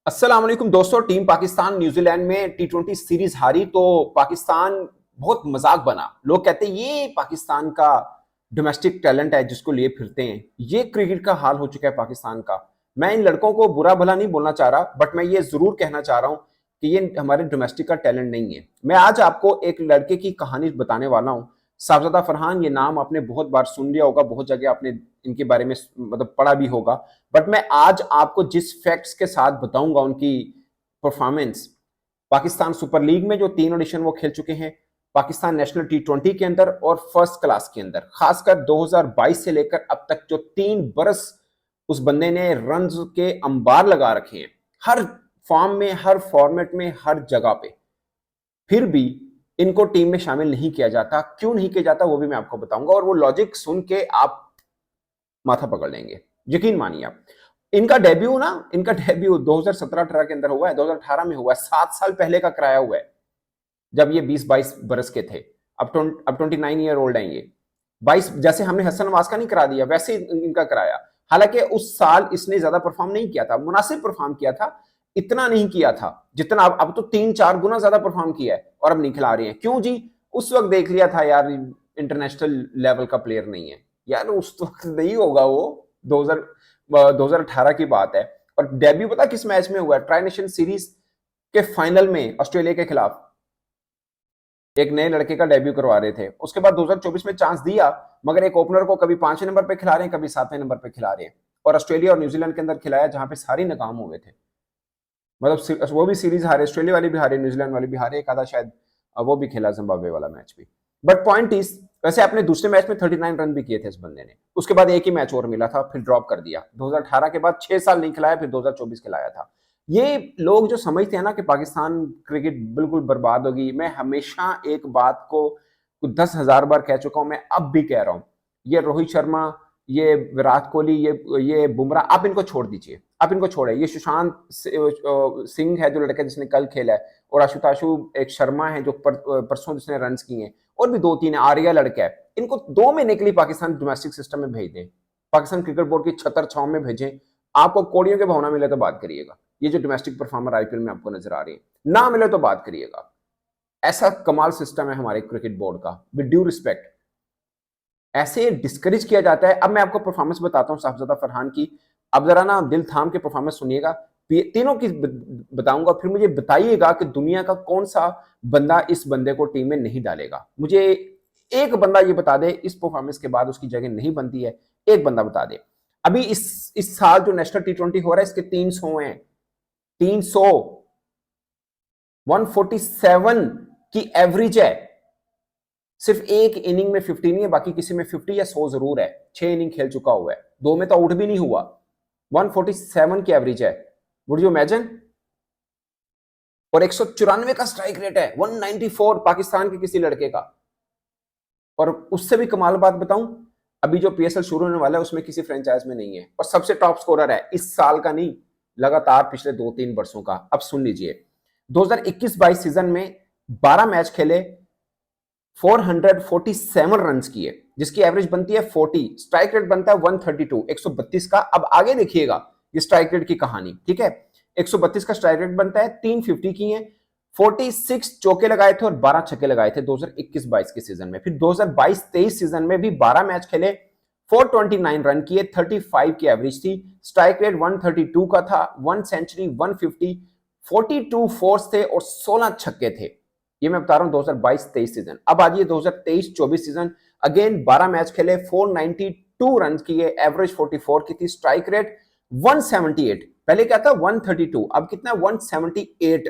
अस्सलाम वालेकुम दोस्तों। टीम पाकिस्तान न्यूजीलैंड में टी20 सीरीज हारी तो पाकिस्तान बहुत मजाक बना। लोग कहते हैं ये पाकिस्तान का डोमेस्टिक टैलेंट है जिसको लिए फिरते हैं। ये क्रिकेट का हाल हो चुका है पाकिस्तान का। मैं इन लड़कों को बुरा भला नहीं बोलना चाह रहा, बट मैं ये जरूर कहना चाह रहा हूं कि ये हमारे डोमेस्टिक का टैलेंट नहीं है। मैं आज आपको एक लड़के की कहानी बताने वाला हूं, साहबजादा फरहान। ये नाम आपने बहुत बार सुन लिया होगा, बहुत जगह आपने इनके बारे में मतलब पढ़ा भी होगा। बट मैं आज आपको जिस फैक्ट्स के साथ बताऊंगा उनकी परफॉर्मेंस, पाकिस्तान सुपर लीग में जो 3 ऑडिशन वो खेल चुके हैं, पाकिस्तान नेशनल टी20 के अंदर और फर्स्ट क्लास के अंदर, खासकर 2022 से लेकर अब तक जो 3 बरस उस बंदे ने रन के अंबार लगा रखे हैं, हर फॉर्म में, हर फॉर्मेट में, हर जगह पे। फिर भी इनको टीम में शामिल नहीं किया जाता। क्यों नहीं किया जाता वो भी मैं आपको बताऊंगा, और वो लॉजिक सुन के आप माथा पकड़ लेंगे, यकीन मानिए आप। इनका डेब्यू 2017-18 के अंदर हुआ है, 2018 में हुआ है, 7 साल पहले का कराया हुआ है, जब ये 20-22 बरस के थे। अब 29 ईयर ओल्ड हैं ये। 22 जैसे हमने हसन नवाज का नहीं करा दिया, वैसे इनका कराया। हालांकि उस साल इसने ज्यादा परफॉर्म नहीं किया था, मुनासिब परफॉर्म किया था, इतना नहीं किया था जितना अब तो 3-4 गुना ज्यादा परफॉर्म किया है और अब नहीं खिला रहे हैं। क्यों जी? उस वक्त देख लिया था यार, इंटरनेशनल लेवल का प्लेयर नहीं है यार, उस वक्त नहीं होगा वो। 2018 की बात है। और डेब्यू पता किस मैच में हुआ है? ट्राई नेशन सीरीज के फाइनल में ऑस्ट्रेलिया के खिलाफ एक नए लड़के का डेब्यू करवा रहे थे। उसके बाद 2024 में चांस दिया, मगर एक ओपनर को कभी 5वें नंबर पे खिला रहे हैं, कभी 7वें नंबर पे खिला रहे हैं। और ऑस्ट्रेलिया और न्यूजीलैंड के अंदर खिलाया जहां पे सारी नाकाम हो गए थे। मतलब वो भी सीरीज हारे, ऑस्ट्रेलिया वाली भी हारे, न्यूजीलैंड वाली भी हारे, एक आधा शायद वो भी खेला जिम्बाब्वे वाला मैच भी। बट पॉइंट इज, वैसे अपने दूसरे मैच में 39 रन भी किए थे इस बंदे ने। उसके बाद एक ही मैच और मिला था, फिर ड्रॉप कर दिया। 2018 के बाद 6 साल नहीं खिलाया, फिर 2024 खिलाया था। ये लोग जो समझते हैं ना कि पाकिस्तान क्रिकेट बिल्कुल बर्बाद होगी, मैं हमेशा एक बात को 10,000 बार कह चुका हूं, मैं अब भी कह रहा हूं। ये रोहित शर्मा, ये विराट कोहली, ये बुमराह, आप इनको छोड़ दीजिए, आप इनको छोड़े। ये सुशांत सिंह है जो लड़का जिसने कल खेला है, और आशुताशु एक शर्मा है जो परसों जिसने रन किए हैं, और भी 2-3 आर्या लड़का है। इनको 2 महीने के लिए पाकिस्तान डोमेस्टिक सिस्टम में भेज दें, पाकिस्तान क्रिकेट बोर्ड की छतर छाव में भेजें। आपको कोड़ियों के भावना मिले तो बात करिएगा। ये जो डोमेस्टिक परफॉर्मर आईपीएल में आपको नजर आ रही है, ना मिले तो बात करिएगा। ऐसा कमाल सिस्टम है हमारे क्रिकेट बोर्ड का, विद ड्यू रिस्पेक्ट। ऐसे डिस्करेज किया जाता है। अब मैं आपको परफॉर्मेंस बताता हूं साहबजादा फरहान की। अब जरा ना दिल थाम के परफॉर्मेंस सुनिएगा, तीनों की बताऊंगा, फिर मुझे बताइएगा कि दुनिया का कौन सा बंदा इस बंदे को टीम में नहीं डालेगा। मुझे एक बंदा ये बता दे इस परफॉर्मेंस के बाद उसकी जगह नहीं बनती है, एक बंदा बता दे। अभी इस साल जो नेशनल टी20 हो रहा है, इसके 300 हैं, 300, 147 की एवरेज है। सिर्फ एक इनिंग में 50 नहीं है, बाकी किसी में 50 या 100 जरूर है। 6 इनिंग खेल चुका हुआ है, 2 में तो आउट भी नहीं हुआ। 147 की एवरेज है, वुड यू इमेजिन। और 194 का स्ट्राइक रेट है, 194 पाकिस्तान के किसी लड़के का। और उससे भी कमाल बात बताऊं, अभी जो पीएसएल शुरू होने वाला है उसमें किसी फ्रेंचाइज में नहीं है, और सबसे टॉप स्कोरर है इस साल का नहीं, लगातार पिछले 2-3 वर्षों का। अब सुन लीजिए, 2021-22 सीजन में 12 मैच खेले, 447 रन किए, जिसकी एवरेज बनती है 40, स्ट्राइक रेट बनता है 132, 132 का। अब आगे देखिएगा ये स्ट्राइक रेट की कहानी, ठीक है। 132 का स्ट्राइक रेट बनता है, 350 की है, 46 चौके लगाए थे और 12 छक्के लगाए थे 2021-22 के सीजन में। फिर 2022-23 सीजन में भी 12 मैच खेले, 429 रन किए, 35 की एवरेज थी, स्ट्राइक रेट 132 का था, 1 सेंचुरी, 150, 42 फोर्स थे और 16 छक्के थे। ये मैं बता रहा हूं 2022-23 सीजन। अब आइए 2023-24 सीजन, अगेन 12 मैच खेले, 492 रन किए, एवरेज 44 की थी, स्ट्राइक रेट 178, पहले क्या था 132, अब कितना 178,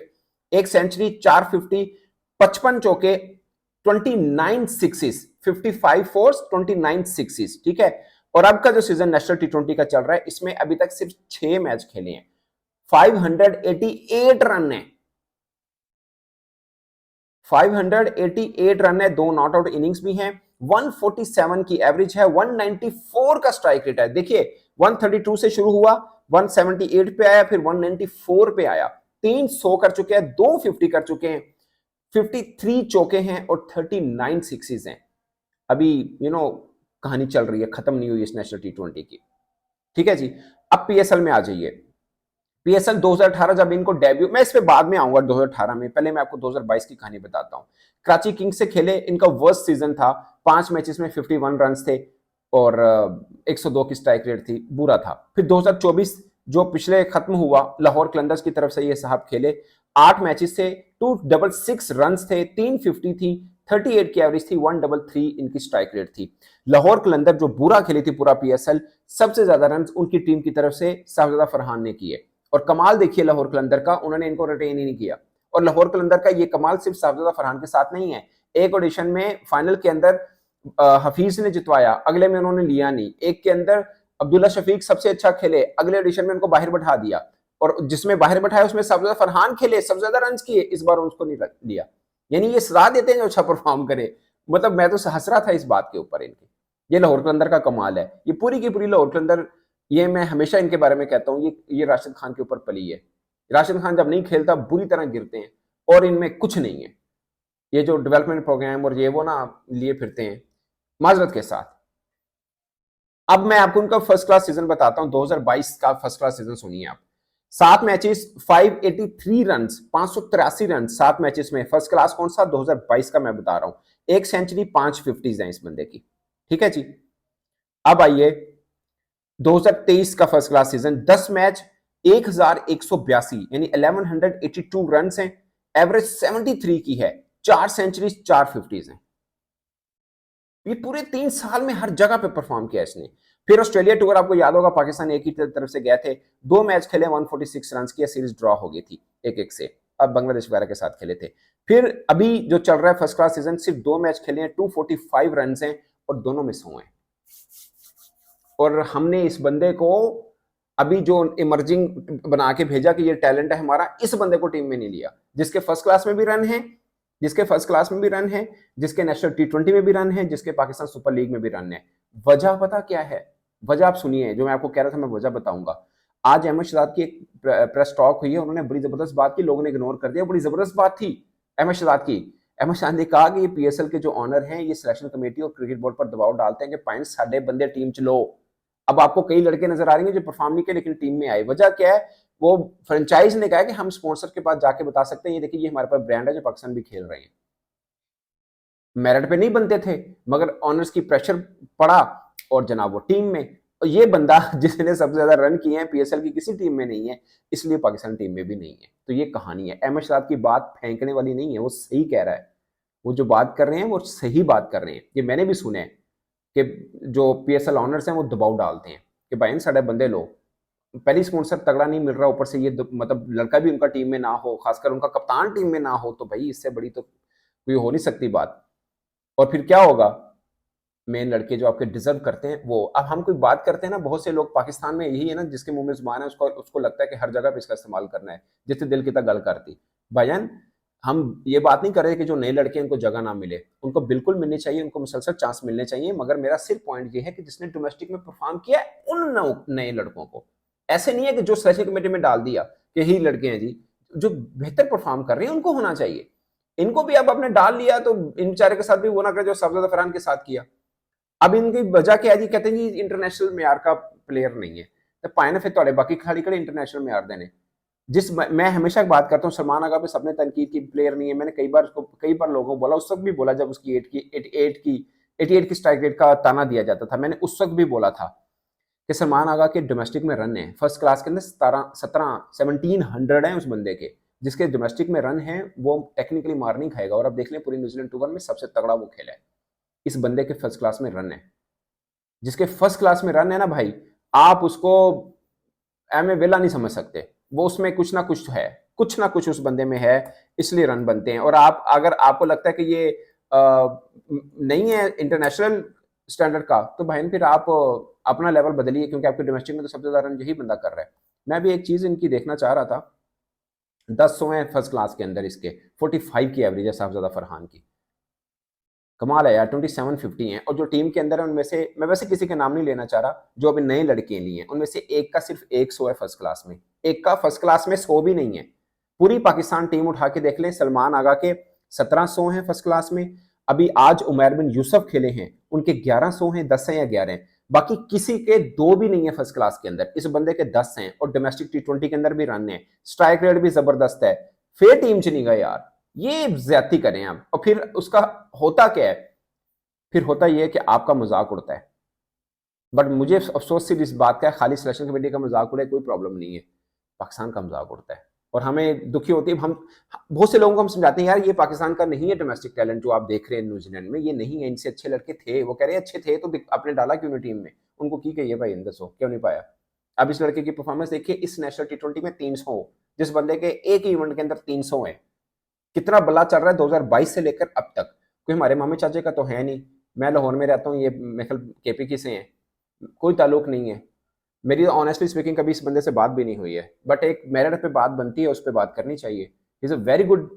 एक सेंचुरी, 450, 55 चौके, 29 सिक्सेस, 55 फोर्स, 29 सिक्सेस, ठीक है। और अब का जो सीजन नेशनल टी20 का चल रहा है, इसमें अभी तक सिर्फ 6 मैच खेले हैं, 588 रन है, 588 रन है, 2 नॉट आउट इनिंग्स भी हैं, 147 की एवरेज है, 194 का स्ट्राइक रेट है। देखिए 132 से शुरू हुआ, 178 पे आया, फिर 194 पे आया, 300 कर चुके हैं, 250 कर चुके हैं, 53 चौके हैं और 39 सिक्सेस हैं। अभी कहानी चल रही है, खत्म नहीं हुई इस नेशनल टी20 की, ठीक है जी। अब पीएसएल में आ जाइए। पीएसएल 2018 जब इनको डेब्यू, मैं इस पे बाद में आऊंगा 2018 में, पहले मैं आपको 2022 की कहानी बताता हूं। कराची किंग्स से खेले, इनका वर्स्ट सीजन था, 5 मैचेस में 51 रन थे और 102 की स्ट्राइक रेट थी, बुरा था। फिर 2024 जो पिछले खत्म हुआ, लाहौर कलंदर्स की तरफ से ये साहब खेले, 8 मैचेस से 266 रन थे, 350 थी, 38 की एवरेज थी, 133 इनकी स्ट्राइक रेट थी। लाहौर कलंदर जो बुरा खेली थी पूरा पीएसएल, सबसे ज्यादा रन उनकी टीम की तरफ से साहबजादा फरहान ने किए। और कमाल देखिए लाहौर कलंदर का, उन्होंने इनको रिटेन ही नहीं किया। और लाहौर कलंदर का ये कमाल सिर्फ साहबजादा फरहान के साथ नहीं है, एक ऑडिशन में फाइनल के अंदर हफीज ने जितवाया, अगले में उन्होंने लिया नहीं। एक के अंदर अब्दुल्ला शफीक सबसे अच्छा खेले, अगले ऑडिशन में उनको बाहर बैठा दिया, और जिसमें बाहर बैठाया उसमें सबसे फरहान खेले, सबसे ज्यादा रन किए, इस बार उसको नहीं लिया। यानी ये सलाह देते हैं जो अच्छा परफॉर्म करे। मतलब मैं तो हंस रहा था इस बात के ऊपर इनके। ये लाहौर कलंदर का कमाल है, ये पूरी की पूरी लाहौर कलंदर, ये मैं हमेशा इनके बारे में कहता हूँ, ये राशिद खान के ऊपर पली है। राशिद खान जब नहीं खेलता बुरी तरह गिरते हैं, और इनमें कुछ नहीं है। ये जो डेवलपमेंट प्रोग्राम और ये वो ना लिए फिरते हैं माजरत के साथ। अब मैं आपको उनका फर्स्ट क्लास सीजन बताता हूं, 2022 का फर्स्ट क्लास सीजन सुनिए आप। 7 मैचेस 583 रन, 583 रन 7 मैचेस में, फर्स्ट क्लास कौन सा? 2022 का मैं बता रहा हूं। 1 सेंचुरी 5 50s हैं इस बंदे की, ठीक है जी। अब आइए 2023 का फर्स्ट क्लास सीजन, 10 मैच 1182 यानी 1182 रन हैं, एवरेज 73 की है, 4 सेंचुरी 4 50s हैं। ये पूरे 3 साल में हर जगह पे परफॉर्म किया इसने। फिर ऑस्ट्रेलिया टूर, आपको याद होगा पाकिस्तान एक ही तरफ से गए थे, 2 मैच खेले, 146 रन की, सीरीज ड्रॉ हो गई थी 1-1 से। अब बांग्लादेश वगैरह के साथ खेले थे। फिर अभी जो चल रहा है फर्स्ट क्लास सीजन, सिर्फ 2 मैच खेले हैं, 245 रन हैं और दोनों मिस हुए हैं। और हमने इस बंदे को अभी जो इमर्जिंग बना के भेजा कि ये टैलेंट है हमारा, इस बंदे को टीम में नहीं लिया, जिसके फर्स्ट क्लास में भी रन है, जिसके नेशनल T20 में भी रन है, जिसके पाकिस्तान सुपर लीग में भी रन है। वजह पता क्या है? वजह आप सुनिए, जो मैं आपको कह रहा था मैं वजह बताऊंगा। आज अहमद शहजाद की एक प्रेस टॉक हुई है, उन्होंने बड़ी जबरदस्त बात की, लोगों ने इग्नोर कर दिया, बड़ी जबरदस्त बात थी अहमद शहजाद की। अहमद शहजाद ने कहा कि ये पीएसएल के जो ऑनर हैं, ये सिलेक्शन कमेटी और क्रिकेट बोर्ड पर दबाव डालते हैं कि पाइन साढ़े बंदे टीम च लो। अब आपको कई लड़के नजर आ रहे हैं जो परफॉर्म नहीं किए लेकिन टीम में आए। वजह क्या है? वो फ्रेंचाइज ने कहा कि हम स्पॉन्सर के पास जाके बता सकते हैं, ये देखिए ये हमारे पास ब्रांड है जो पाकिस्तान भी खेल रहे हैं। मेरिट पे नहीं बनते थे, मगर ऑनर्स की प्रेशर पड़ा और जनाब वो टीम में। और ये बंदा जिसने सबसे ज्यादा रन किए हैं पीएसएल की किसी टीम में नहीं है, इसलिए पाकिस्तान टीम में भी नहीं है। तो ये कहानी है। अहमद शहजाद की बात फेंकने वाली नहीं है, वो सही कह रहा है। वो जो बात कर रहे हैं वो सही बात कर रहे हैं। ये मैंने भी सुने हैं कि जो पीएसएल ऑनर्स हैं वो दबाव डालते हैं कि भाई साढ़े बंदे लो, पहली स्पॉन्सर तगड़ा नहीं मिल रहा, ऊपर से ये मतलब लड़का भी उनका टीम में ना हो, खासकर उनका कप्तान टीम में ना हो, तो भाई इससे बड़ी तो कोई हो नहीं सकती बात। और फिर क्या होगा? मेन लड़के जो आपके डिजर्व करते हैं वो। अब हम कोई बात करते हैं ना, बहुत से लोग पाकिस्तान में यही है ना, जिसके मुंह में जुबान है उसको लगता है कि हर जगह पे इसका इस्तेमाल करना है, जिससे दिल की तक गल करती। भाईजान, हम ये बात नहीं कर रहे कि जो नए लड़के उनको जगह ना मिले, उनको बिल्कुल मिलनी चाहिए, उनको मुसलसल चांस मिलने चाहिए। मगर मेरा सिर्फ पॉइंट ये है कि जिसने डोमेस्टिक में परफॉर्म किया उन नए लड़कों को, ऐसे नहीं है कि जो सिलेक्शन कमेटी में डाल दिया कि यही लड़के हैं जी, जो बेहतर परफॉर्म कर रहे हैं उनको होना चाहिए। इनको भी अब आपने डाल लिया तो इन बेचारे के साथ भी वो ना करे जो सबजादा फरहान के साथ किया। अब इनकी वजह क्या है जी? कहते हैं जी इंटरनेशनल म्यार का प्लेयर नहीं है, तो पाए फिर थोड़े बाकी खड़ी खड़ी इंटरनेशनल म्यार देने। मैं हमेशा बात करता हूँ, सलमान आगा पे सबने तनकीद की, प्लेयर नहीं है। मैंने कई बार लोगों को बोला, उस वक्त भी बोला जब उसकी 88 की स्ट्राइक रेट का ताना दिया जाता था, मैंने उस वक्त भी बोला था कि सलमान आगा के डोमेस्टिक में रन है फर्स्ट क्लास के अंदर 1700 है उस बंदे के, जिसके डोमेस्टिक में रन है, वो टेक्निकली मार नहीं खाएगा। और अब देख लें पूरी न्यूजीलैंड टूर में सबसे तगड़ा वो खेला है। इस बंदे के फर्स्ट क्लास में रन है, जिसके फर्स्ट क्लास में रन है ना भाई, आप उसको एम ए वेला नहीं समझ सकते। वो उसमें कुछ ना कुछ उस बंदे में है, इसलिए रन बनते हैं। और आप अगर आपको लगता है कि ये नहीं है इंटरनेशनल स्टैंडर्ड का, तो भाई फिर आप अपना लेवल बदलिए, क्योंकि आपके डोमेस्टिक में तो सबसे ज्यादा रन यही बंदा कर रहा है। मैं भी एक चीज इनकी देखना चाह रहा था, 10 है फर्स्ट क्लास के अंदर, इसके 45 की एवरेज है साहबजादा फरहान की। कमाल है यार, 2750 है। और जो टीम के अंदर है उनमें से, मैं वैसे किसी के नाम नहीं लेना चाह रहा, जो अभी नए लड़के लिए हैं उनमें से एक का सिर्फ 100 है फर्स्ट क्लास में, एक का फर्स्ट क्लास में 100 भी नहीं है। पूरी पाकिस्तान टीम उठा के देख ले, सलमान आगा के 1700 हैं फर्स्ट क्लास में। अभी आज उमैर बिन यूसुफ खेले हैं, उनके 1100 हैं, 10 हैं या 11 हैं। बाकी किसी के दो भी नहीं है फर्स्ट क्लास के अंदर, इस बंदे के 10 हैं और डोमेस्टिक टी20 के अंदर भी रन है, स्ट्राइक रेट भी जबरदस्त है, फिर टीम च नहीं गए यार, ये ज्यादती करें आप। और फिर उसका होता क्या है, फिर होता यह है कि आपका मजाक उड़ता है। बट मुझे अफसोस सिर्फ इस बात का है, खाली सिलेक्शन कमेटी का मजाक उड़े कोई प्रॉब्लम नहीं है, पाकिस्तान का मजाक उड़ता है। और हमें दुखी होती है, हम बहुत से लोगों को हम समझाते हैं यार ये पाकिस्तान का नहीं है डोमेस्टिक टैलेंट जो आप देख रहे हैं न्यूजीलैंड में, ये नहीं है, इनसे अच्छे लड़के थे। वो कह रहे हैं अच्छे थे तो आपने डाला क्यों नहीं टीम में, उनको की कहिए भाई दसो क्यों नहीं पाया। अब इस लड़के की परफॉर्मेंस देखिए, इस नेशनल टी20 में 300, जिस बंदे के एक ही इवेंट के अंदर 300 है, कितना बल्ला चल रहा है 2022 से लेकर अब तक। कोई हमारे मामे चाचे का तो है नहीं, मैं लाहौर में रहता हूँ, ये मेखल केपी की से हैं, कोई ताल्लुक नहीं है। मेरी ऑनेस्टली स्पीकिंग कभी इस बंदे से बात भी नहीं हुई है, बट एक मेरिट पे बात बनती है, उस पर बात करनी चाहिए। Is a very good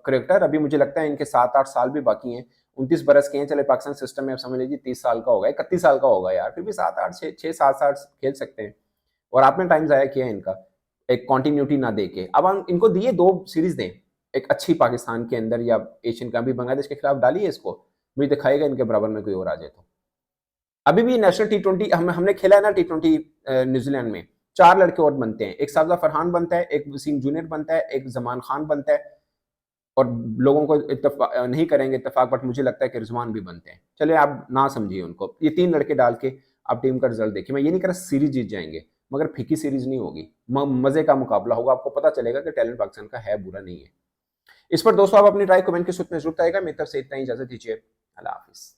character. अभी मुझे लगता है इनके 7-8 साल भी बाकी हैं, 29 बरस के हैं, चले पाकिस्तान सिस्टम में अब समझ लीजिए 30 साल का होगा, 31 साल का होगा यार, फिर भी 7-8 6-7 साल खेल सकते हैं। और आपने टाइम जाया किया है इनका, एक कॉन्टिन्यूटी ना दे के। अब हम इनको दिए 2 सीरीज दें एक अच्छी पाकिस्तान के अंदर या एशियन का भी, बांग्लादेश के खिलाफ डालिए इसको, मुझे दिखाएगा इनके बराबर में कोई और आ जाए तो। अभी भी नेशनल टी20 हमने खेला है ना टी20 न्यूजीलैंड में, 4 लड़के और बनते हैं, एक साबजा फरहान बनता है, एक वसीम जूनियर बनता है, एक जमान खान बनता है, और लोगों को नहीं करेंगे इत्तेफाक, बट मुझे लगता है कि रिजवान भी बनते हैं। चले आप ना समझिए उनको, ये 3 लड़के डाल के आप टीम का रिजल्ट देखिए। मैं ये नहीं कह रहा सीरीज जीत जाएंगे, मगर फीकी सीरीज नहीं होगी, मजे का मुकाबला होगा, आपको पता चलेगा कि टैलेंट पाकिस्तान का है, बुरा नहीं है। इस पर दोस्तों आप अपनी राय कमेंट के सूत्र में जरूर आएगा। मेरी तरफ से इतना ही, इजाजत दीजिए, अल्लाह हाफिज।